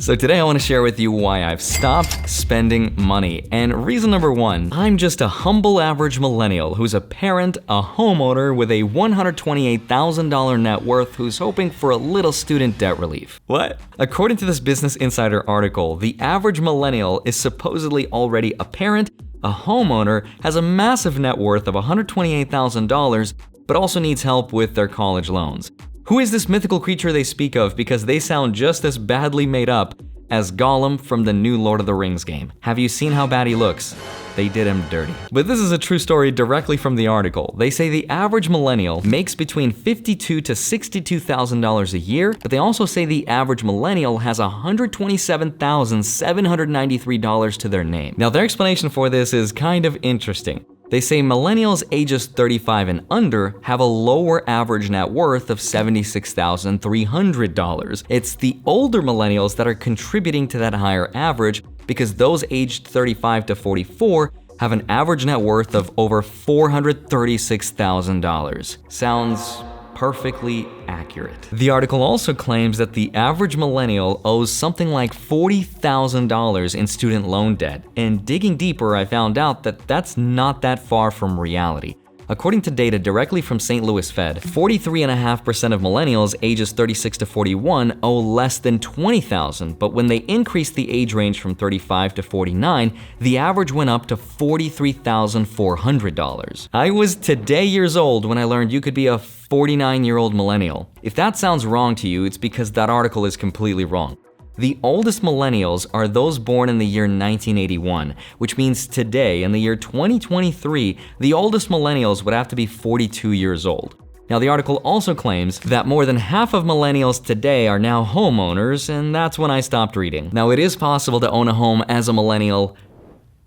So today I want to share with you why I've stopped spending money. And reason number one, I'm just a humble average millennial who's a parent, a homeowner with a $128,000 net worth who's hoping for a little student debt relief. What? According to this Business Insider article, the average millennial is supposedly already a parent, a homeowner, has a massive net worth of $128,000, but also needs help with their college loans. Who is this mythical creature they speak of, because they sound just as badly made up as Gollum from the new Lord of the Rings game? Have you seen how bad he looks? They did him dirty. But this is a true story directly from the article. They say the average millennial makes between $52,000 to $62,000 a year, but they also say the average millennial has $127,793 to their name. Now their explanation for this is kind of interesting. They say millennials ages 35 and under have a lower average net worth of $76,300. It's the older millennials that are contributing to that higher average, because those aged 35 to 44 have an average net worth of over $436,000. Sounds perfectly accurate. The article also claims that the average millennial owes something like $40,000 in student loan debt, and digging deeper, I found out that that's not that far from reality. According to data directly from St. Louis Fed, 43.5% of millennials ages 36 to 41 owe less than $20,000, but when they increased the age range from 35 to 49, the average went up to $43,400. I was today years old when I learned you could be a 49-year-old millennial. If that sounds wrong to you, it's because that article is completely wrong. The oldest millennials are those born in the year 1981, which means today, in the year 2023, the oldest millennials would have to be 42 years old. Now, the article also claims that more than half of millennials today are now homeowners, and that's when I stopped reading. Now, it is possible to own a home as a millennial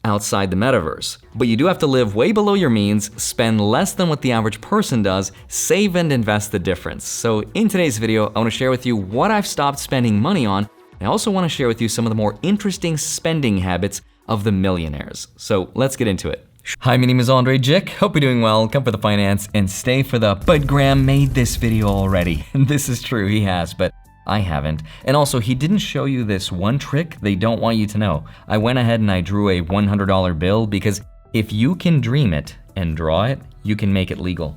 outside the metaverse, but you do have to live way below your means, spend less than what the average person does, save and invest the difference. So in today's video, I want to share with you what I've stopped spending money on. I also want to share with you some of the more interesting spending habits of the millionaires. So let's get into it. Hi, my name is Andrei Jikh. Hope you're doing well. Come for the finance and stay for the "but Graham made this video already." And this is true, he has, but I haven't. And also, he didn't show you this one trick they don't want you to know. I went ahead and I drew a $100 bill, because if you can dream it and draw it, you can make it legal.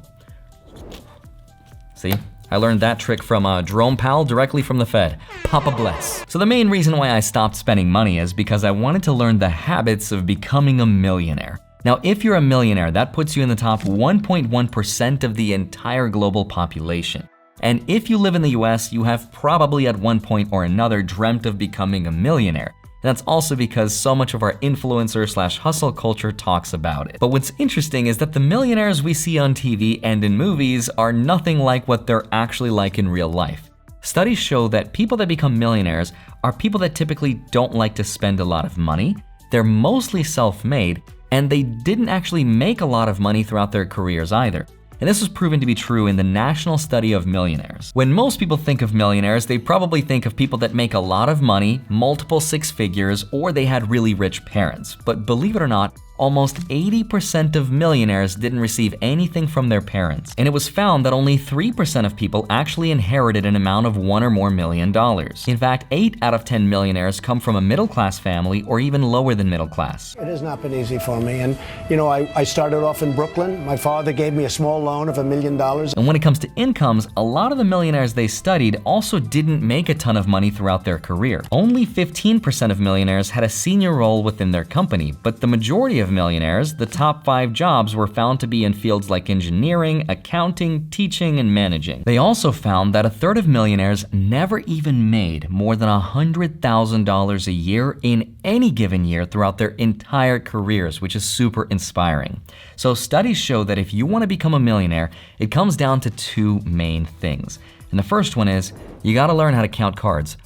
See? I learned that trick from Jerome Powell directly from the Fed. Papa bless. So the main reason why I stopped spending money is because I wanted to learn the habits of becoming a millionaire. Now, if you're a millionaire, that puts you in the top 1.1% of the entire global population. And if you live in the US, you have probably at one point or another dreamt of becoming a millionaire. That's also because so much of our influencer/hustle culture talks about it. But what's interesting is that the millionaires we see on TV and in movies are nothing like what they're actually like in real life. Studies show that people that become millionaires are people that typically don't like to spend a lot of money, they're mostly self-made, and they didn't actually make a lot of money throughout their careers either. And this was proven to be true in the National Study of Millionaires. When most people think of millionaires, they probably think of people that make a lot of money, multiple six figures, or they had really rich parents. But believe it or not, almost 80% of millionaires didn't receive anything from their parents. And it was found that only 3% of people actually inherited an amount of $1 or more million. In fact, 8 out of 10 millionaires come from a middle-class family or even lower than middle class. It has not been easy for me. And, you know, I started off in Brooklyn. My father gave me a small loan of $1 million. And when it comes to incomes, a lot of the millionaires they studied also didn't make a ton of money throughout their career. Only 15% of millionaires had a senior role within their company, but the majority of millionaires, the top 5 jobs were found to be in fields like engineering, accounting, teaching, and managing. They also found that a third of millionaires never even made more than $100,000 a year in any given year throughout their entire careers, which is super inspiring. So studies show that if you want to become a millionaire, it comes down to 2 main things. And the first one is, you gotta learn how to count cards.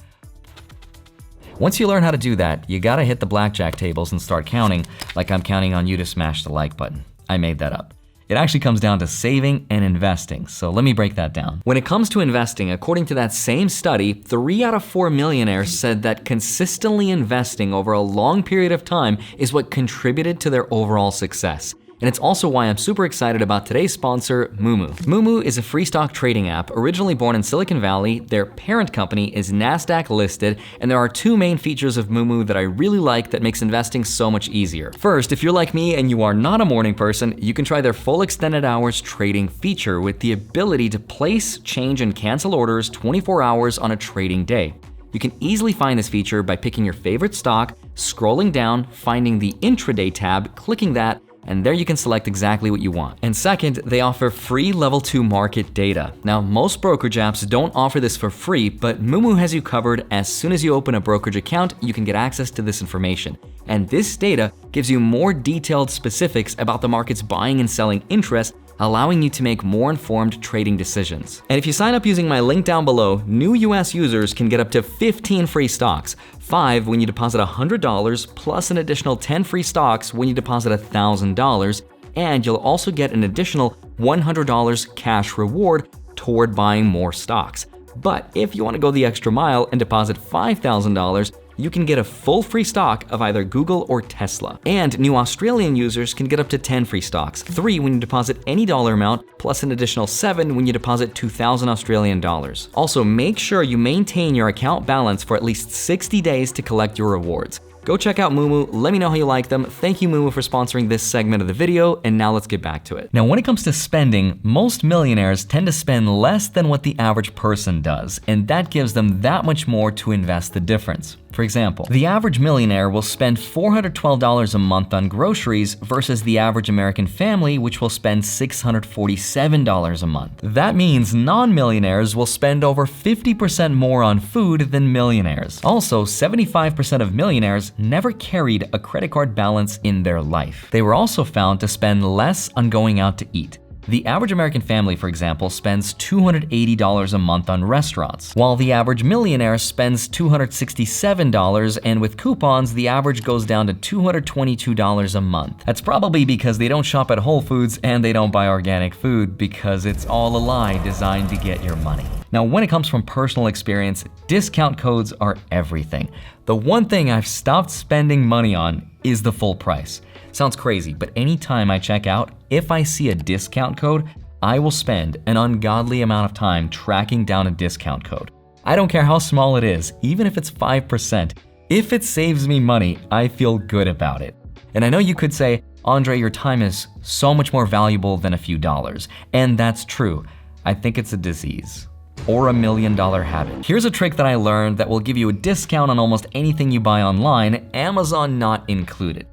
Once you learn how to do that, you gotta hit the blackjack tables and start counting, like I'm counting on you to smash the like button. I made that up. It actually comes down to saving and investing, so let me break that down. When it comes to investing, according to that same study, 3 out of 4 millionaires said that consistently investing over a long period of time is what contributed to their overall success. And it's also why I'm super excited about today's sponsor, MooMoo. MooMoo is a free stock trading app originally born in Silicon Valley. Their parent company is NASDAQ listed, and there are two main features of MooMoo that I really like that makes investing so much easier. First, if you're like me and you are not a morning person, you can try their full extended hours trading feature with the ability to place, change, and cancel orders 24 hours on a trading day. You can easily find this feature by picking your favorite stock, scrolling down, finding the intraday tab, clicking that, and there you can select exactly what you want. And second, they offer free level 2 market data. Now, most brokerage apps don't offer this for free, but MooMoo has you covered. As soon as you open a brokerage account, you can get access to this information. And this data gives you more detailed specifics about the market's buying and selling interest, allowing you to make more informed trading decisions. And if you sign up using my link down below, new US users can get up to 15 free stocks, 5 when you deposit $100, plus an additional 10 free stocks when you deposit $1,000, and you'll also get an additional $100 cash reward toward buying more stocks. But if you want to go the extra mile and deposit $5,000, you can get a full free stock of either Google or Tesla. And new Australian users can get up to 10 free stocks, 3 when you deposit any dollar amount, plus an additional 7 when you deposit 2,000 Australian dollars. Also, make sure you maintain your account balance for at least 60 days to collect your rewards. Go check out MooMoo, let me know how you like them. Thank you, MooMoo, for sponsoring this segment of the video, and now let's get back to it. Now, when it comes to spending, most millionaires tend to spend less than what the average person does, and that gives them that much more to invest the difference. For example, the average millionaire will spend $412 a month on groceries versus the average American family, which will spend $647 a month. That means non-millionaires will spend over 50% more on food than millionaires. Also, 75% of millionaires never carried a credit card balance in their life. They were also found to spend less on going out to eat. The average American family, for example, spends $280 a month on restaurants, while the average millionaire spends $267, and with coupons, the average goes down to $222 a month. That's probably because they don't shop at Whole Foods and they don't buy organic food, because it's all a lie designed to get your money. Now, when it comes from personal experience, discount codes are everything. The one thing I've stopped spending money on is the full price. Sounds crazy, but anytime I check out, if I see a discount code, I will spend an ungodly amount of time tracking down a discount code. I don't care how small it is, even if it's 5%. If it saves me money, I feel good about it. And I know you could say, Andre, your time is so much more valuable than a few dollars. And that's true. I think it's a disease. Or $1 million habit. Here's a trick that I learned that will give you a discount on almost anything you buy online, Amazon not included.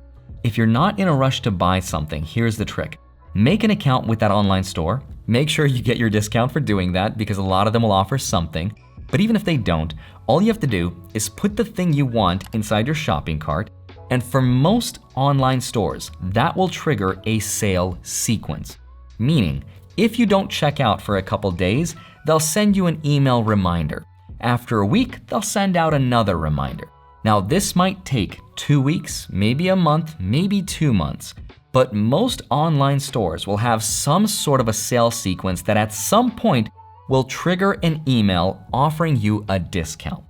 If you're not in a rush to buy something, here's the trick. Make an account with that online store. Make sure you get your discount for doing that, because a lot of them will offer something. But even if they don't, all you have to do is put the thing you want inside your shopping cart, and for most online stores, that will trigger a sale sequence. Meaning, if you don't check out for a couple days, they'll send you an email reminder. After a week, they'll send out another reminder. Now, this might take 2 weeks, maybe a month, maybe 2 months, but most online stores will have some sort of a sale sequence that at some point will trigger an email offering you a discount.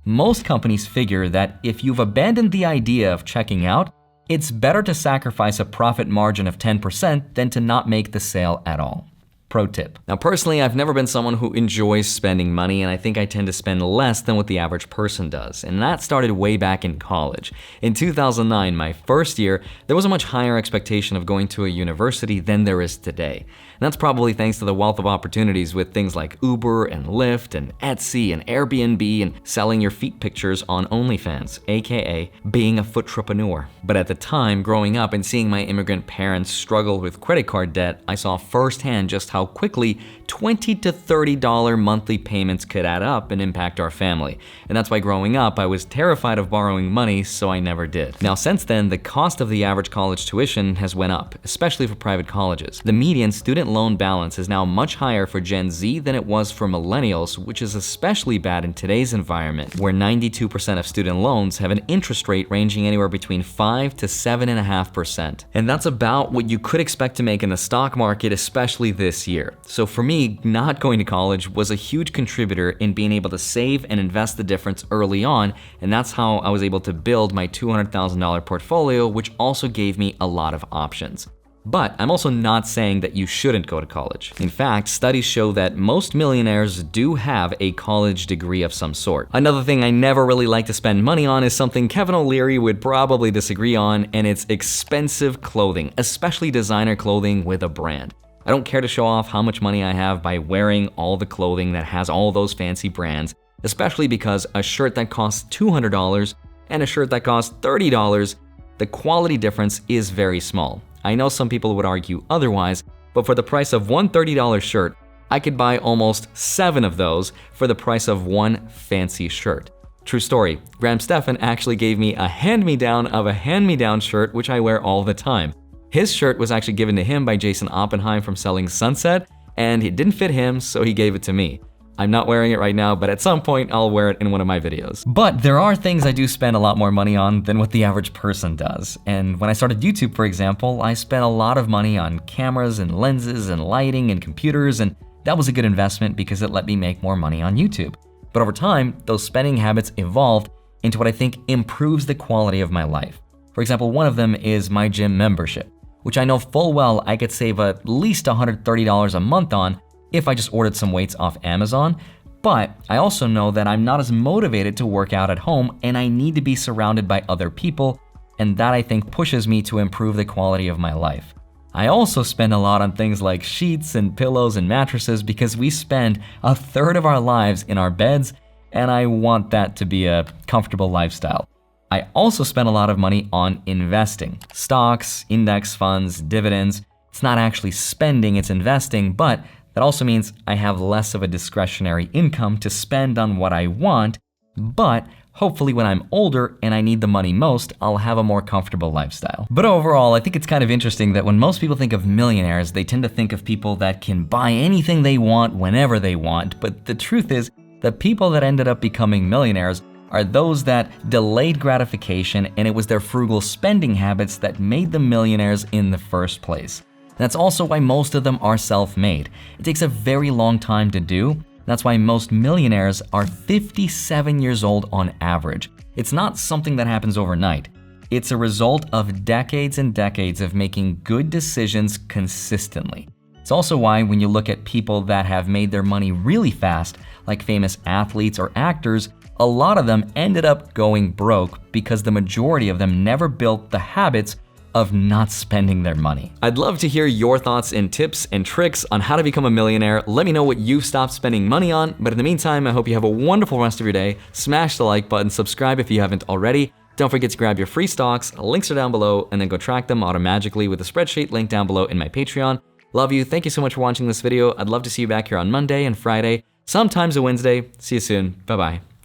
Most companies figure that if you've abandoned the idea of checking out, it's better to sacrifice a profit margin of 10% than to not make the sale at all. Pro tip. Now, personally, I've never been someone who enjoys spending money, and I think I tend to spend less than what the average person does. And that started way back in college. In 2009, my first year, there was a much higher expectation of going to a university than there is today. And that's probably thanks to the wealth of opportunities with things like Uber and Lyft and Etsy and Airbnb and selling your feet pictures on OnlyFans, aka being a footrepreneur. But at the time, growing up and seeing my immigrant parents struggle with credit card debt, I saw firsthand just how quickly $20 to $30 monthly payments could add up and impact our family. And that's why growing up, I was terrified of borrowing money, so I never did. Now, since then, the cost of the average college tuition has went up, especially for private colleges. The median student loan balance is now much higher for Gen Z than it was for millennials, which is especially bad in today's environment, where 92% of student loans have an interest rate ranging anywhere between 5 to 7.5%. And that's about what you could expect to make in the stock market, especially this year. So for me, not going to college was a huge contributor in being able to save and invest the difference early on, and that's how I was able to build my $200,000 portfolio, which also gave me a lot of options. But I'm also not saying that you shouldn't go to college. In fact, studies show that most millionaires do have a college degree of some sort. Another thing I never really like to spend money on is something Kevin O'Leary would probably disagree on, and it's expensive clothing, especially designer clothing with a brand. I don't care to show off how much money I have by wearing all the clothing that has all those fancy brands, especially because a shirt that costs $200 and a shirt that costs $30, the quality difference is very small. I know some people would argue otherwise, but for the price of one $30 shirt, I could buy almost 7 of those for the price of one fancy shirt. True story, Graham Stephan actually gave me a hand-me-down of a hand-me-down shirt which I wear all the time. His shirt was actually given to him by Jason Oppenheim from Selling Sunset, and it didn't fit him, so he gave it to me. I'm not wearing it right now, but at some point I'll wear it in one of my videos. But there are things I do spend a lot more money on than what the average person does. And when I started YouTube, for example, I spent a lot of money on cameras and lenses and lighting and computers, and that was a good investment because it let me make more money on YouTube. But over time, those spending habits evolved into what I think improves the quality of my life. For example, one of them is my gym membership, which I know full well I could save at least $130 a month on if I just ordered some weights off Amazon, but I also know that I'm not as motivated to work out at home and I need to be surrounded by other people, and that I think pushes me to improve the quality of my life. I also spend a lot on things like sheets and pillows and mattresses because we spend a third of our lives in our beds, and I want that to be a comfortable lifestyle. I also spend a lot of money on investing. Stocks, index funds, dividends. It's not actually spending, it's investing, but that also means I have less of a discretionary income to spend on what I want, but hopefully when I'm older and I need the money most, I'll have a more comfortable lifestyle. But overall, I think it's kind of interesting that when most people think of millionaires, they tend to think of people that can buy anything they want whenever they want, but the truth is, the people that ended up becoming millionaires are those that delayed gratification, and it was their frugal spending habits that made them millionaires in the first place. That's also why most of them are self-made. It takes a very long time to do. That's why most millionaires are 57 years old on average. It's not something that happens overnight. It's a result of decades and decades of making good decisions consistently. It's also why when you look at people that have made their money really fast, like famous athletes or actors, a lot of them ended up going broke because the majority of them never built the habits of not spending their money. I'd love to hear your thoughts and tips and tricks on how to become a millionaire. Let me know what you've stopped spending money on, but in the meantime, I hope you have a wonderful rest of your day. Smash the like button, subscribe if you haven't already. Don't forget to grab your free stocks, links are down below, and then go track them automatically with a spreadsheet linked down below in my Patreon. Love you, thank you so much for watching this video. I'd love to see you back here on Monday and Friday, sometimes a Wednesday. See you soon, bye-bye.